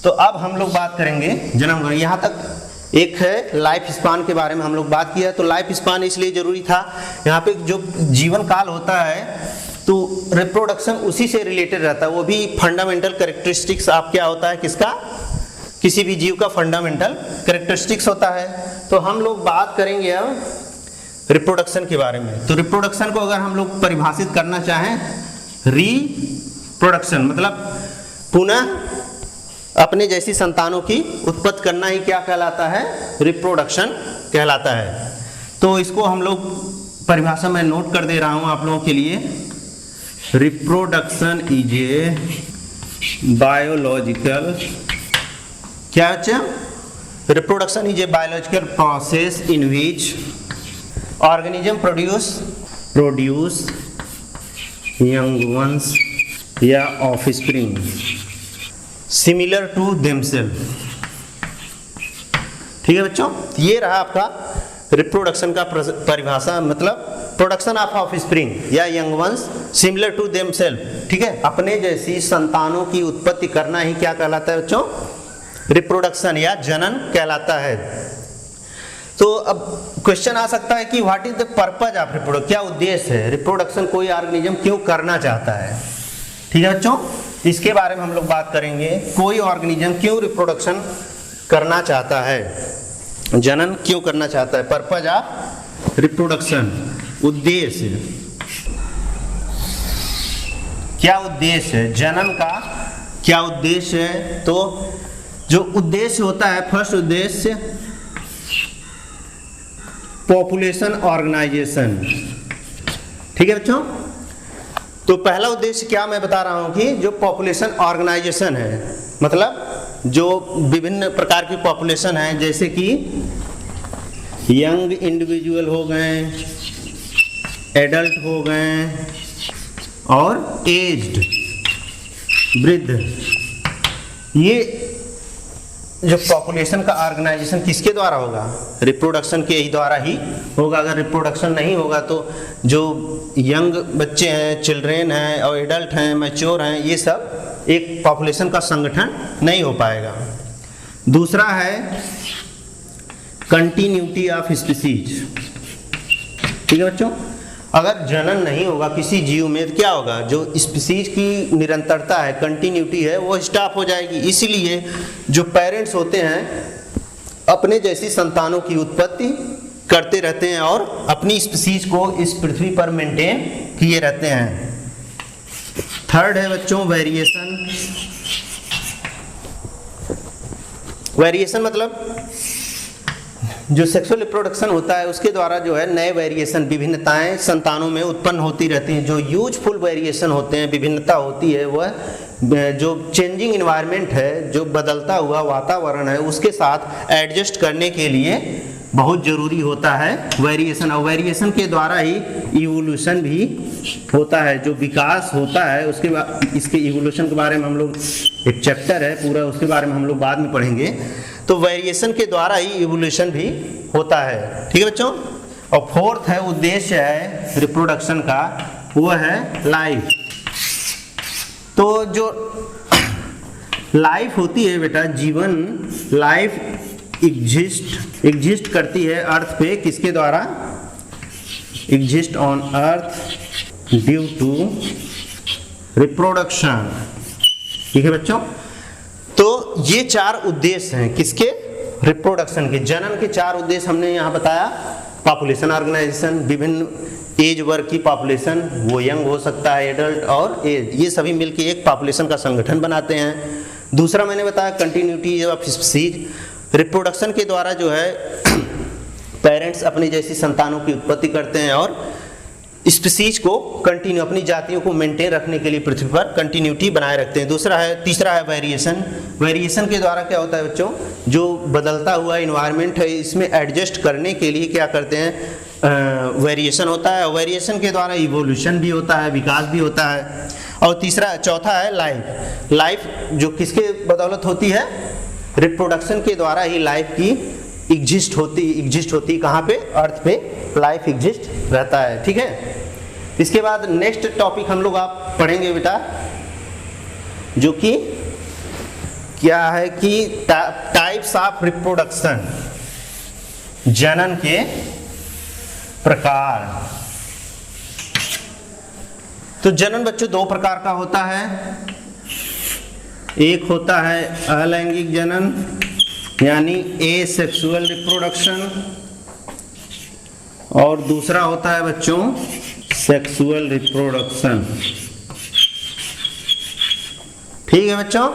तो अब हम लोग बात करेंगे जन्म। यहाँ तक एक है लाइफ स्पान के बारे में हम लोग बात किया। तो लाइफ स्पान इसलिए जरूरी था, यहाँ पे जो जीवन काल होता है तो रिप्रोडक्शन उसी से रिलेटेड रहता है। वो भी फंडामेंटल कैरेक्टरिस्टिक्स आप क्या होता है किसका, किसी भी जीव का फंडामेंटल कैरेक्टरिस्टिक्स होता है। तो हम लोग बात करेंगे अब रिप्रोडक्शन के बारे में। तो रिप्रोडक्शन को अगर हम लोग परिभाषित करना चाहें, रिप्रोडक्शन मतलब पुनः अपने जैसी संतानों की उत्पत्ति करना ही क्या कहलाता है, रिप्रोडक्शन कहलाता है। तो इसको हम लोग परिभाषा में नोट कर दे रहा हूं आप लोगों के लिए। रिप्रोडक्शन इज ए बायोलॉजिकल, क्या बच्चा, reproduction is a biological process in which organism produce young ones या ऑफस्प्रिंग सिमिलर टू देमसेल्फ। ठीक है बच्चों, ये रहा आपका रिप्रोडक्शन का परिभाषा, मतलब प्रोडक्शन ऑफ ऑफस्प्रिंग या young ones similar to themselves. ठीक है, अपने जैसी संतानों की उत्पत्ति करना ही क्या कहलाता है बच्चों, रिप्रोडक्शन या जनन कहलाता है। तो अब क्वेश्चन आ सकता है कि what is the purpose of reproduction, क्या उद्देश्य है रिप्रोडक्शन, कोई ऑर्गेनिज्म क्यों करना चाहता है। ठीक है बच्चों, इसके बारे में हम लोग बात करेंगे। कोई ऑर्गेनिज्म क्यों रिप्रोडक्शन करना चाहता है, जनन क्यों करना चाहता है, पर्पज ऑफ रिप्रोडक्शन, उद्देश्य, क्या उद्देश्य है जनन का, क्या उद्देश्य है। तो जो उद्देश्य होता है, फर्स्ट उद्देश्य पॉपुलेशन ऑर्गेनाइजेशन। ठीक है बच्चों, तो पहला उद्देश्य क्या मैं बता रहा हूं कि जो पॉपुलेशन ऑर्गेनाइजेशन है, मतलब जो विभिन्न प्रकार की पॉपुलेशन है, जैसे कि यंग इंडिविजुअल हो गए, एडल्ट हो गए और एज्ड वृद्ध, ये जो पॉपुलेशन का ऑर्गेनाइजेशन किसके द्वारा होगा, रिप्रोडक्शन के ही द्वारा ही होगा। अगर रिप्रोडक्शन नहीं होगा तो जो यंग बच्चे हैं, चिल्ड्रेन हैं और एडल्ट हैं, मैच्योर हैं, ये सब एक पॉपुलेशन का संगठन नहीं हो पाएगा। दूसरा है कंटिन्यूटी ऑफ स्पीसीज। ठीक है बच्चों, अगर जनन नहीं होगा किसी जीव में तो क्या होगा, जो स्पीसीज की निरंतरता है, कंटिन्यूटी है, वो स्टॉप हो जाएगी। इसीलिए जो पेरेंट्स होते हैं अपने जैसी संतानों की उत्पत्ति करते रहते हैं और अपनी स्पीसीज को इस पृथ्वी पर मेंटेन किए रहते हैं। थर्ड है बच्चों वेरिएशन। वेरिएशन मतलब जो सेक्सुअल रिप्रोडक्शन होता है उसके द्वारा जो है नए वेरिएशन, विभिन्नताएं संतानों में उत्पन्न होती रहती हैं। जो यूजफुल वेरिएशन होते हैं, विभिन्नता होती है, वह जो चेंजिंग इन्वायरमेंट है, जो बदलता हुआ वातावरण है, उसके साथ एडजस्ट करने के लिए बहुत जरूरी होता है वेरिएशन। और वेरिएशन के द्वारा ही इवोल्यूशन भी होता है, जो विकास होता है उसके बाद, इसके इवोल्यूशन के बारे में हम लोग एक चैप्टर है पूरा, उसके बारे में हम लोग बाद में पढ़ेंगे। तो वेरिएशन के द्वारा ही इवोल्यूशन भी होता है। ठीक है बच्चों, और फोर्थ है उद्देश्य है रिप्रोडक्शन का, वो है लाइफ। तो जो लाइफ होती है बेटा, जीवन, लाइफ एग्जिस्ट करती है अर्थ पे, किसके द्वारा, exist on earth due to reproduction. ठीक है बच्चों, तो ये चार उद्देश्य हैं किसके, रिप्रोडक्शन के, जनन के चार उद्देश्य हमने यहाँ बताया। पॉपुलेशन ऑर्गेनाइजेशन, विभिन्न एज वर्ग की पॉपुलेशन, वो यंग हो सकता है, एडल्ट और एज, ये सभी मिलकर एक पॉपुलेशन का संगठन बनाते हैं। दूसरा मैंने बताया कंटिन्यूटी ऑफ स्पीसीज, रिप्रोडक्शन के द्वारा जो है पेरेंट्स अपनी जैसी संतानों की उत्पत्ति करते हैं और स्पीसीज को कंटिन्यू, अपनी जातियों को मेंटेन रखने के लिए पृथ्वी पर कंटिन्यूटी बनाए रखते हैं। तीसरा है वेरिएशन। वेरिएशन के द्वारा क्या होता है बच्चों, जो बदलता हुआ इन्वायरमेंट है इसमें एडजस्ट करने के लिए क्या करते हैं, वेरिएशन होता है। वेरिएशन के द्वारा इवोल्यूशन भी होता है, विकास भी होता है। और चौथा है लाइफ। लाइफ जो किसके बदौलत होती है, रिप्रोडक्शन के द्वारा ही लाइफ की एग्जिस्ट होती कहाँ पे, अर्थ पे लाइफ एग्जिस्ट रहता है। ठीक है, इसके बाद नेक्स्ट टॉपिक हम लोग आप पढ़ेंगे बेटा, जो कि क्या है कि टाइप्स ऑफ रिप्रोडक्शन, जनन के प्रकार। तो जनन बच्चों दो प्रकार का होता है, एक होता है अलैंगिक जनन यानी एसेक्सुअल रिप्रोडक्शन, और दूसरा होता है बच्चों सेक्सुअल रिप्रोडक्शन। ठीक है बच्चों,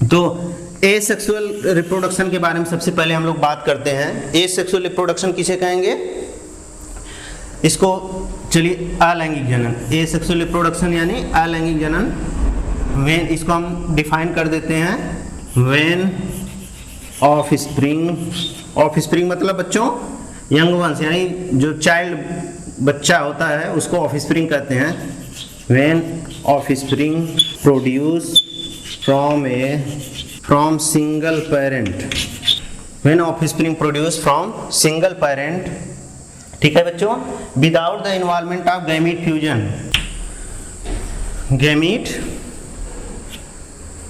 तो एसेक्सुअल रिप्रोडक्शन के बारे में सबसे पहले हम लोग बात करते हैं। एसेक्सुअल रिप्रोडक्शन किसे कहेंगे? इसको चलिए अलैंगिक जनन, एसेक्सुअल रिप्रोडक्शन यानी अलैंगिक जनन। वेन, इसको हम डिफाइन कर देते हैं, वेन ऑफ स्प्रिंग मतलब बच्चों यंग वंस, यानी जो चाइल्ड बच्चा होता है उसको ऑफ स्प्रिंग कहते हैं। When of spring produce from single parent, when of spring produce from single parent. ठीक है बच्चों, without the involvement of gamete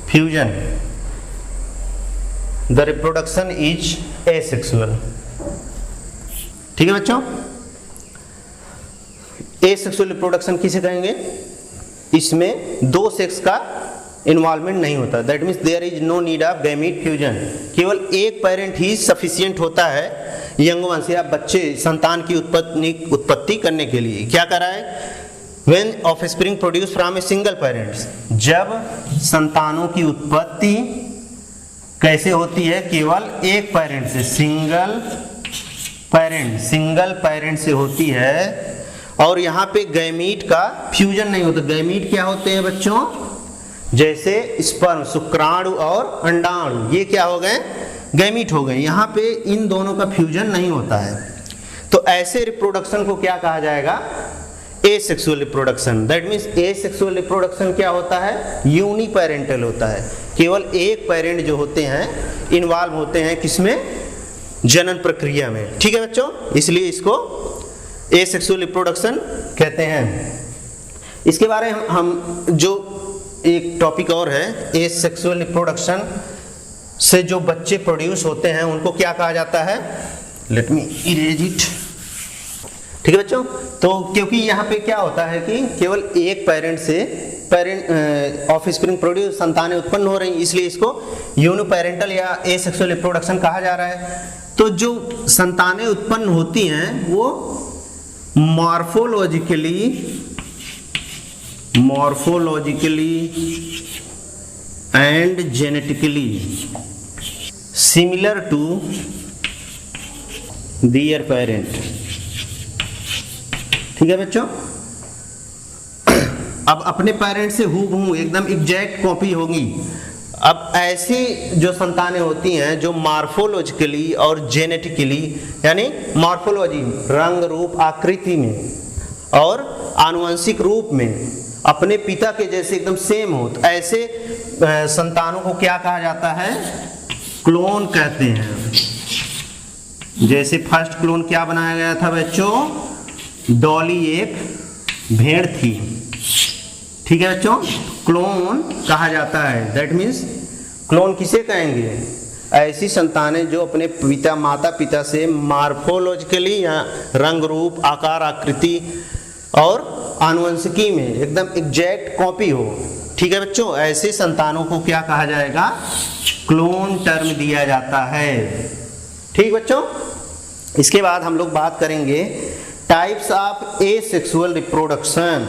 fusion the reproduction is asexual. ठीक है बच्चों, एसेक्सुअल रिप्रोडक्शन किसे कहेंगे? इसमें दो सेक्स का इन्वॉल्वमेंट नहीं होता, that means there is no need of gamete fusion. केवल एक पेरेंट ही सफिशिएंट होता है यंग वंश या बच्चे संतान की उत्पत्ति करने के लिए। क्या करा है? When offspring produce from a single parents, जब संतानों की उत्पत्ति कैसे होती है? केवल एक पेरेंट से, सिंगल पेरेंट से होती है, और यहाँ पे गैमीट का फ्यूजन नहीं होता। गैमीट क्या होते हैं बच्चों? जैसे स्पर्म, शुक्राणु और अंडाणु, ये क्या हो गए? गैमीट हो गए। यहाँ पे इन दोनों का फ्यूजन नहीं होता है। तो ऐसे रिप्रोडक्शन को क्या कहा जाएगा? Asexual reproduction. That means asexual reproduction क्या होता है? यूनिपेरेंटल होता है। केवल एक पेरेंट जो होते हैं इन्वॉल्व होते हैं किसमें? जनन प्रक्रिया में। ठीक है बच्चों, इसलिए इसको एसेक्सुअल रिप्रोडक्शन कहते हैं। इसके बारे में हम जो एक टॉपिक और है, एसेक्सुअल रिप्रोडक्शन से जो बच्चे प्रोड्यूस होते हैं उनको क्या कहा जाता है? Let me erase it. ठीक है बच्चों, तो क्योंकि यहाँ पे क्या होता है कि केवल एक पेरेंट से ऑफस्प्रिंग प्रोड्यूस, संतानें उत्पन्न हो रही, इसलिए इसको यूनिपेरेंटल या एसेक्सुअल रिप्रोडक्शन कहा जा रहा है। तो जो संतानें उत्पन्न होती हैं वो morphologically and genetically similar to their parent. ठीक है बच्चों, अब अपने पेरेंट से हूबहू एकदम एग्जैक्ट कॉपी होगी। अब ऐसी जो संतानें होती हैं जो मॉर्फोलॉजिकली और जेनेटिकली, यानी मॉर्फोलॉजी रंग रूप आकृति में और आनुवंशिक रूप में अपने पिता के जैसे एकदम सेम हो, तो ऐसे संतानों को क्या कहा जाता है? क्लोन कहते हैं। जैसे फर्स्ट क्लोन क्या बनाया गया था बच्चों? डॉली एक भेड़ थी। ठीक है बच्चों, क्लोन कहा जाता है। दैट मीन्स क्लोन किसे कहेंगे? ऐसी संतानें जो अपने माता पिता से मॉर्फोलॉजिकली या रंग रूप, आकार, आकृति और आनुवंशिकी में एकदम एग्जैक्ट कॉपी हो। ठीक है बच्चों, ऐसे संतानों को क्या कहा जाएगा? क्लोन टर्म दिया जाता है। ठीक बच्चों, इसके बाद हम लोग बात करेंगे टाइप्स ऑफ एसेक्सुअल रिप्रोडक्शन।